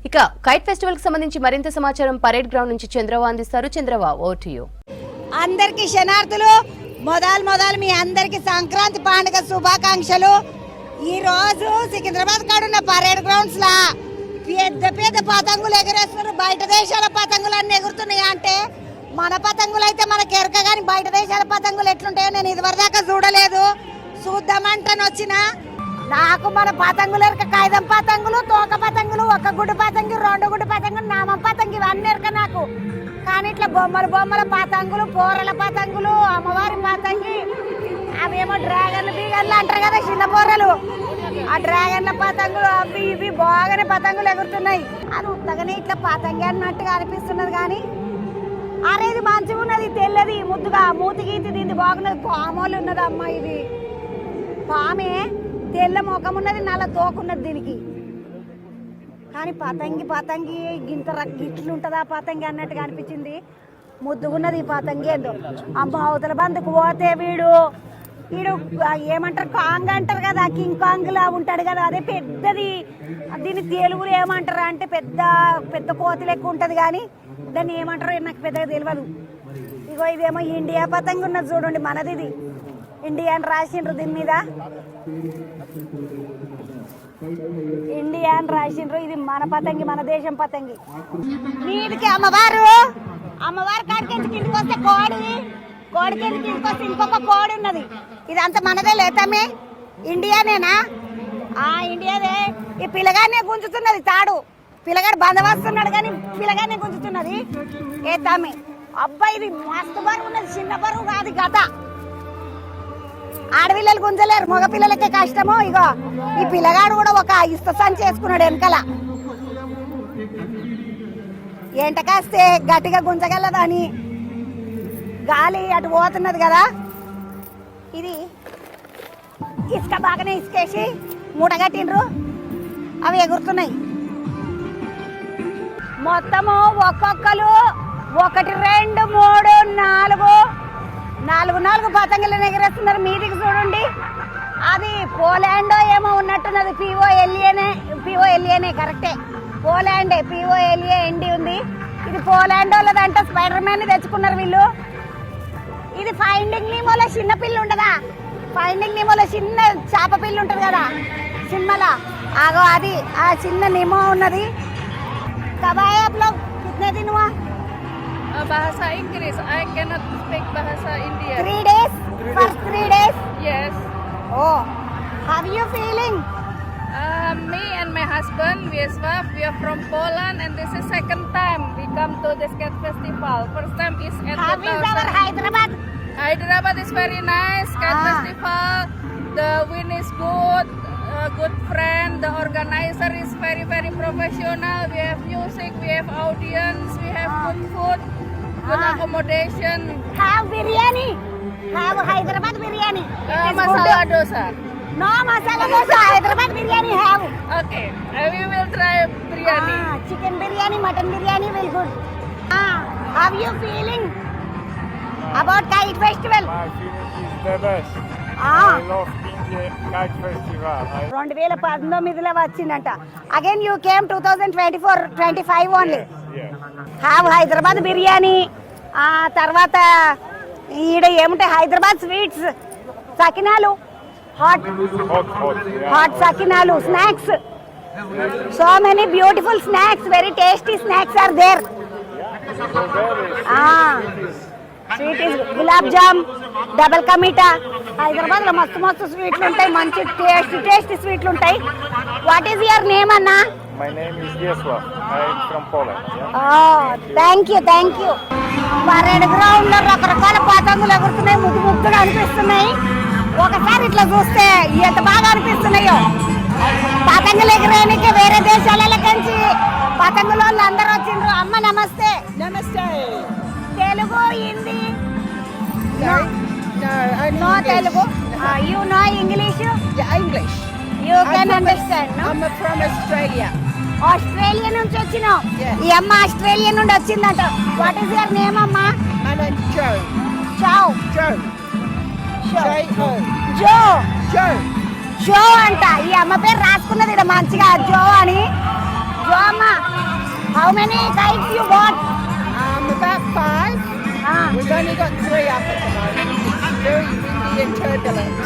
ఇక kite festival కి సంబంధించి మరింత సమాచారం పరేడ్ గ్రౌండ్ నుంచి చంద్రవ అందిస్తారు. చంద్రవ, ఓవర్ టు యు. అందరికి శనార్థులు మొదలు మీ అందరికి సంక్రాంతి పండుగ శుభాకాంక్షలు. ఈ రోజు సికింద్రాబాద్ కాడున్న పరేడ్ గ్రౌండ్స్ లా పెద్ద పెద్ద పతంగులు ఎగరేస్తున్నారు. బయట దేశాల పతంగులు అన్ని ఎగురుతున్నాయి. అంటే మన పతంగులు అయితే మనకి ఎరక, కానీ బయట దేశాల పతంగులు ఎట్లుంటాయో నేను ఇదివరదాకా చూడలేదు. చూద్దామంటాను వచ్చిన. నాకు మన పతంగులు ఎరక, కాగితం పతంగులు, తోక పతంగులు, ఒక గుడ్డు పతంగి, రెండు గుడ్డు పతంగులు, నామం పతంగి ఇవన్నీ ఎరక నాకు. కానీ ఇట్లా బొమ్మల పతంగులు, పోరల పతంగులు, అమ్మవారి పతంగి, అవేమో డ్రాగన్లు బీగన్లు అంటారు కదా చిన్న పోరలు, ఆ డ్రాగన్ల పతంగులు అవి ఇవి బాగానే పతంగులు ఎగురుతున్నాయి. అది ఉత్తగానే ఇట్లా పతంగి అన్నట్టుగా అనిపిస్తున్నది. కానీ అరే ఇది మంచిగా ఉన్నది, తెల్లది ముద్దుగా మూతిగీతి, దీన్ని బాగున్నది. పామోళ్ళు ఉన్నది అమ్మ, ఇది పామే, తెల్ల ముఖం ఉన్నది, నల్ల తోకున్నది దీనికి. కానీ పతంగి గిట్లుంటుందా పతంగి అన్నట్టుగా అనిపించింది. ముద్దుగున్నది ఈ పతంగి. ఏందో అమ్మ అవతల బందుకు పోతే వీడు ఏమంటారు, కాంగ్ అంటారు కదా, కింగ్ కాంగ్ లా ఉంటాడు కదా, అదే పెద్దది. దీన్ని తెలుగులో ఏమంటారు అంటే పెద్ద పెద్ద కోతి లెక్క ఉంటుంది. కానీ దాన్ని ఏమంటారో నాకు పెద్దగా తెలియదు. ఇగో ఇదేమో ఇండియా పతంగి ఉన్నది చూడండి, మనది ఇది. ఇండియా అని రాసిండ్రు దీని మీద, ఇండియా అని రాసిండ్రు. ఇది మన పతంగి, మన దేశం పతంగి. మీదికి అమ్మవారు కాడికి కిందికి వస్తే కోడి కిందికి వస్తే ఇంకొక కోడి ఉన్నది. ఇదంతా మనదే లేతమే, ఇండియానేనా? ఇండియాదే. ఈ పిల్లగానే గుంజుతున్నది తాడు, పిల్లగాడు బందవస్తున్నాడు కానీ పిల్లగానే గుంజుతున్నది. ఏ తమ్మి అబ్బాయి, ఇది మస్తు బరువు ఉన్నది, చిన్న బరువు కాదు గత. ఆడపిల్లలు గుంజలేరు, మగ పిల్లలకే కష్టము. ఇగో ఈ పిల్లగాడు కూడా ఒక ఇస్తసాన్ని చేసుకున్నాడు వెనకాల. ఎంట కాస్తే గట్టిగా గుంజగలదని గాలి అటు పోతున్నది కదా. ఇది ఇసుక బాగానే ఇసుకేసి మూటగట్టిండ్రు, అవి ఎగురుతున్నాయి. మొత్తము ఒక్కొక్కరు 1 2 3 4 పతంగులను ఎగరేస్తున్నారు. మీదికి చూడండి, అది పోలాండో ఏమో ఉన్నట్టున్నది. పిఓఎల్ఏనే కరెక్టే, పోలాండే. పిఓఎల్ఏ ఎండి ఉంది. ఇది పోలాండోలదంట. స్పైడర్ మ్యాన్ తెచ్చుకున్నారు వీళ్ళు. ఇది ఫైండింగ్ నీమోలో చిన్న పిల్లి ఉండదా, ఫైండింగ్ నీమోలో చిన్న చేప పిల్లి ఉంటుంది కదా సినిమాలో, ఆగో అది ఆ చిన్న నిమో ఉన్నది. కబాయ్ आप लोग कितने दिन हुआ? Bahasa Inggris. I cannot speak bahasa India. 3 days? First 3 days? Yes. Oh, how are you feeling? Me and my husband, we are from Poland, and this is second time we come to this cat festival. First time is at How is our Hyderabad? Hyderabad is very nice cat festival. The wind is good. Good friend. The organizer is very professional. We have music, we have audience, we have good food, good accommodation. Have biryani. Have Hyderabad biryani. Masala dosa. No masala dosa. Hyderabad biryani have. Okay, we will try biryani. Chicken biryani, mutton biryani will good. How you feeling about Kite Festival? My feeling is the best. I love India Kite Festival. 2019లో వచ్చిందంట. Again you came 2024-25 only. Have Hyderabad biryani. తర్వాత ఈడ ఏముంటాయి, Hyderabad sweets, సకినాలు, hot సకినాలు, snacks. So many beautiful snacks, very tasty snacks are there. Sweet is gulab jam, double కమీటా. హైదరాబాద్ లో మస్తు స్వీట్లు ఉంటాయి, మంచి టేస్టీ స్వీట్లు ఉంటాయి. వాట్ ఈస్ యువర్ నేమ్ అన్నా? My name is Wiesław. I am from Poland. Thank you. Parade ground లో రకరకాల పతంగులు ఎగురుతున్నాయి, ముద్దుగా అనిపిస్తున్నాయి. ఒకసారి ఇట్లా చూస్తే ఎంత బాగా అనిపిస్తున్నాయో. పతంగులు ఎగరేయడానికి వేరే దేశాల కంచి పతంగుల వాళ్ళు అందరూ వచ్చిండ్రు. అమ్మ నమస్తే. Namaste. Telugu, Hindi? No, Telugu. You know English? Yeah, English. You can understand, no? I'm from Australia. Australia నుంచి వచ్చినావు. ఈ అమ్మ ఆస్ట్రేలియా నుండి వచ్చిందంట. వాట్ ఈస్ యువర్ నేమ్ అమ్మా? My name's Joe. Joe. Joe. అంట. ఈ అమ్మ పేరు రాసుకున్నది ఇక్కడ మంచిగా, జో అని. జో అమ్మ How many kites you bought? About 5. We've only got 3 up at the moment. It's very windy and turbulent.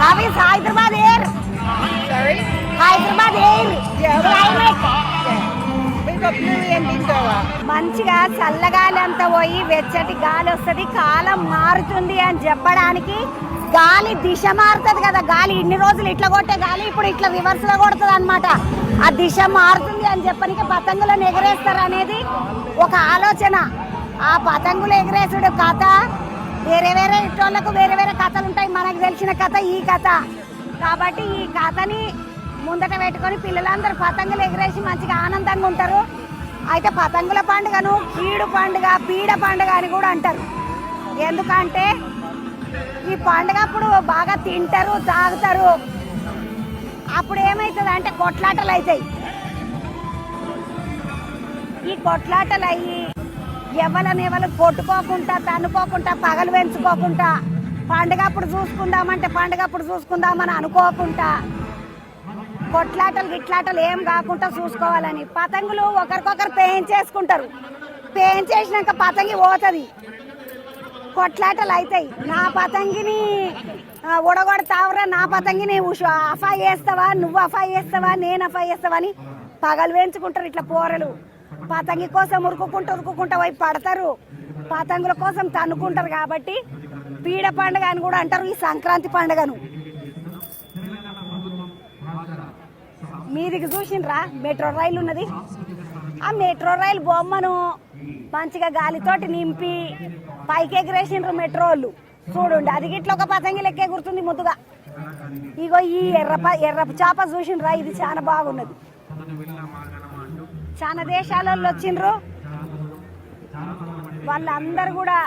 How is Hyderabad air? Sorry? Hyderabad air. Yeah, Climate. We've got Bluey and Indora. మంచిగా చల్లగాలి అంతా పోయి వెచ్చటి గాలి వస్తుంది, కాలం మారుతుంది అని చెప్పడానికి. గాలి దిశ మారుతుంది కదా, గాలి ఇన్ని రోజులు ఇట్లా కొట్టే గాలి ఇప్పుడు ఇట్లా రివర్స్ లో కొడుతుంది అనమాట. ఆ దిశ మారుతుంది అని చెప్పడానికి పతంగులను ఎగరేస్తారు అనేది ఒక ఆలోచన. ఆ పతంగులు ఎగరేసుడు కథ వేరే వేరే ఇట్టోళ్ళకు వేరే వేరే కథలు ఉంటాయి. మనకు తెలిసిన కథ ఈ కథ కాబట్టి ఈ కథని ముందట పెట్టుకొని పిల్లలందరూ పతంగులు ఎగరేసి మంచిగా ఆనందంగా ఉంటారు. అయితే పతంగుల పండుగను కీడు పండుగ, పీడ పండుగ అని కూడా అంటారు. ఎందుకంటే ఈ పండుగ అప్పుడు బాగా తింటారు, తాగుతారు. అప్పుడు ఏమవుతుంది అంటే కొట్లాటలు అవుతాయి. ఈ కొట్లాటలు అయ్యి ఎవరు కొట్టుకోకుండా, తన్నుకోకుండా, పగలు పెంచుకోకుండా, పండుగ అప్పుడు చూసుకుందామంటే పండుగ అప్పుడు చూసుకుందామని అనుకోకుండా, కొట్లాటలు గిట్లాటలు ఏం కాకుండా చూసుకోవాలని పతంగులు ఒకరికొకరు పేయించేసుకుంటారు. పేయించేసినాక పతంగి పోతుంది, కొట్లాటలు అవుతాయి. నా పతంగిని ఉడగొడతావురా, నా పతంగిని అఫా చేస్తావా, నువ్వు అఫా చేస్తావా, నేను అఫా చేస్తావా అని పగలు వేయించుకుంటారు. ఇట్లా పోరలు పతంగి కోసం ఉరుకుంటూ పోయి పడతారు, పతంగుల కోసం తన్నుకుంటారు. కాబట్టి పీడ పండుగ అని కూడా అంటారు ఈ సంక్రాంతి పండుగను. మీదికి చూసిండ్రా మెట్రో రైలు ఉన్నది. ఆ మెట్రో రైలు బొమ్మను మంచిగా గాలితోటి నింపి పైకి ఎగిరేసిండ్రు మెట్రోళ్ళు. చూడండి, అది గిట్ల ఒక పతంగి లెక్క ఎగురుతుంది ముద్దుగా. ఇగో ఈ ఎర్ర చేప చూసిండ్రా, ఇది చాలా బాగున్నది. చాలా దేశాలలో వచ్చిండ్రు, వాళ్ళందరూ కూడా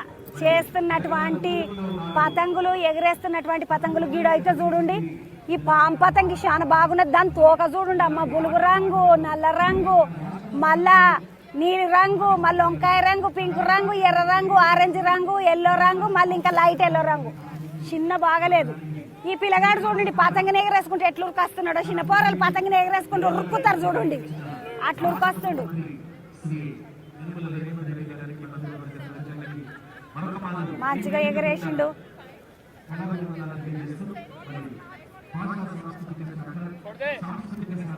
చేస్తున్నటువంటి పతంగులు, ఎగరేస్తున్నటువంటి పతంగులు. గీడ అయితే చూడండి, ఈ పాము పతంగి చాలా బాగున్నది. దాని తోక చూడండి అమ్మ, బులుగు రంగు, నల్ల రంగు, మళ్ళా నీలి రంగు, మళ్ళీ వంకాయ రంగు, పింక్ రంగు, ఎర్ర రంగు, ఆరెంజ్ రంగు, ఎల్లో రంగు, మళ్ళీ ఇంకా లైట్ ఎల్లో రంగు. చిన్న బాగలేదు. ఈ పిల్లగాడు చూడండి పతంగిని ఎగరేసుకుంటే ఎట్లు ఉరికొస్తున్నాడో. చిన్న పోరలు పతంగిని ఎగరేసుకుంటూ ఉరుకుతారు చూడండి, అట్లు ఉరికొస్తుండు. మంచిగా ఎగరేసిండు.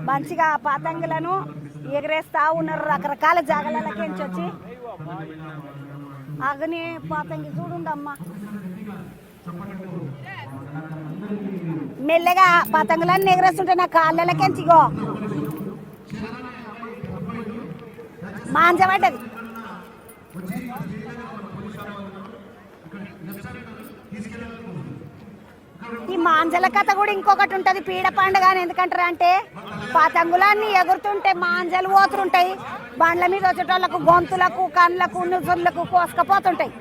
మంచిగా పతంగులను ఎగరేస్తా ఉన్నారు రకరకాల జాగాలకి వచ్చి. అగ్ని పతంగి చూడుండమ్మా, మెల్లగా పతంగులన్నీ ఎగరేస్తుంటే నా కాళ్ళకెంచిగో మాంజబడ్డది. ఈ మాంజల కథ కూడా ఇంకొకటి ఉంటది పీడ పండుగ అని. ఎందుకంటారు అంటే పతంగులన్నీ ఎగురుతుంటే మాంజలు పోతుంటాయి, బండ్ల మీద వచ్చేటోళ్ళకు గొంతులకు, కళ్ళకు, నుజుర్లకు కోసుకపోతుంటాయి.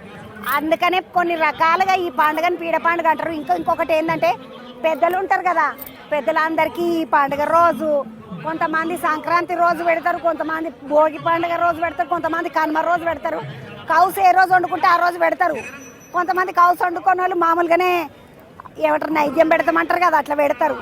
అందుకనే కొన్ని రకాలుగా ఈ పండుగని పీడ పండుగ అంటారు. ఇంకొకటి ఏంటంటే పెద్దలు ఉంటారు కదా, పెద్దలందరికీ ఈ పండుగ రోజు కొంతమంది సంక్రాంతి రోజు పెడతారు, కొంతమంది భోగి పండుగ రోజు పెడతారు, కొంతమంది కనుమ రోజు పెడతారు. కౌసు ఏ రోజు వండుకుంటే ఆ రోజు పెడతారు. కొంతమంది కౌసు వండుకున్న వాళ్ళు మామూలుగానే ఏమంటారు నైద్యం పెడతామంటారు కదా, అట్లా పెడతారు.